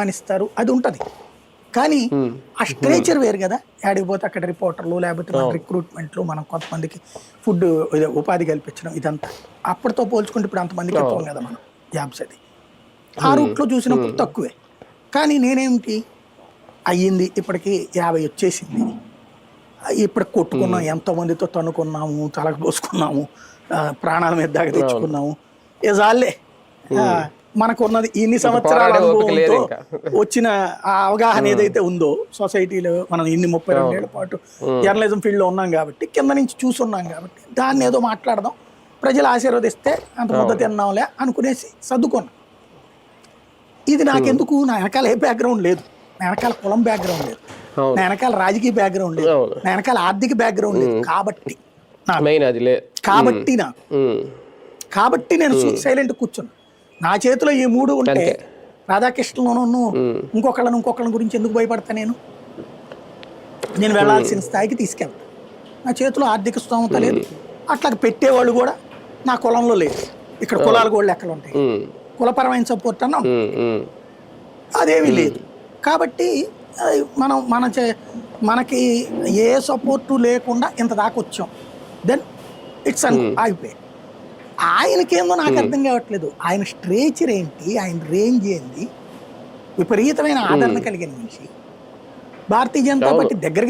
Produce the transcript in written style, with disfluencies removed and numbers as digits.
అనిస్తారు అది ఉంటుంది. కానీ ఆ స్ట్రేచర్ వేరు కదా. ఆడిపోతే అక్కడ రిపోర్టర్లు లేకపోతే మన రిక్రూట్మెంట్లు మనం కొంతమందికి ఫుడ్ ఉపాధి కల్పించడం ఇదంతా అప్పటితో పోల్చుకుంటే ఇప్పుడు అంతమందికి ఇవ్వం కదా మనం జాబ్స్. అది ఆ రూట్లో చూసినప్పుడు తక్కువే. కానీ నేనేమిటి అయ్యింది ఇప్పటికి 50 వచ్చేసింది. ఇప్పుడు కొట్టుకున్నాం, ఎంతోమందితో తన్నుకున్నాము, తలకు పోసుకున్నాము, ప్రాణాల మీద దాకా తెచ్చుకున్నాము. ఇజాలే మనకున్నది ఇన్ని సంవత్సరాల అనుభవంతో వచ్చిన ఆ అవగాహన ఏదైతే ఉందో సొసైటీలో మనం ఇన్ని 32 ఏళ్ల పాటు జర్నలిజం ఫీల్డ్లో ఉన్నాం కాబట్టి కింద నుంచి చూసున్నాం కాబట్టి దాన్ని ఏదో మాట్లాడదాం, ప్రజలు ఆశీర్వదిస్తే అంత ముద్ద తిన్నాంలే అనుకునేసి సర్దుకున్నాం. ఇది నాకెందుకు, నా వెనకాల ఏ బ్యాక్గ్రౌండ్ లేదు, నా వెనకాల కులం బ్యాక్గ్రౌండ్ లేదు, నా వెనకాల రాజకీయ బ్యాక్గ్రౌండ్ లేదు, నా వెనకాల ఆర్థిక బ్యాక్గ్రౌండ్ లేదు. కాబట్టి నేను సైలెంట్ కూర్చున్నా. నా చేతిలో ఈ 3 ఉంటే రాధాకృష్ణను ఇంకొకళ్ళని గురించి ఎందుకు భయపడతా? నేను వెళ్ళాల్సిన స్థాయికి తీసుకెళ్తా. నా చేతిలో ఆర్థిక స్తోమత లేదు, అట్లా పెట్టేవాళ్ళు కూడా నా కులంలో లేదు. ఇక్కడ కులాలు కూడా లెక్కలు ఉంటాయి, కులపరమైన సపోర్ట్ అన్న అదేమీ లేదు. కాబట్టి మనకి ఏ సపోర్టు లేకుండా ఇంత దాకా వచ్చాం. దెన్ ఇట్స్ ఆగిపోయి ఆయనకేందో నాకు అర్థం కావట్లేదు. ఆయన స్ట్రేచర్ ఏంటి, ఆయన రేంజ్ ఏంటి, విపరీతమైన ఆదరణ కలిగిన మనిషి. భారతీయ జనతా పార్టీ దగ్గరికి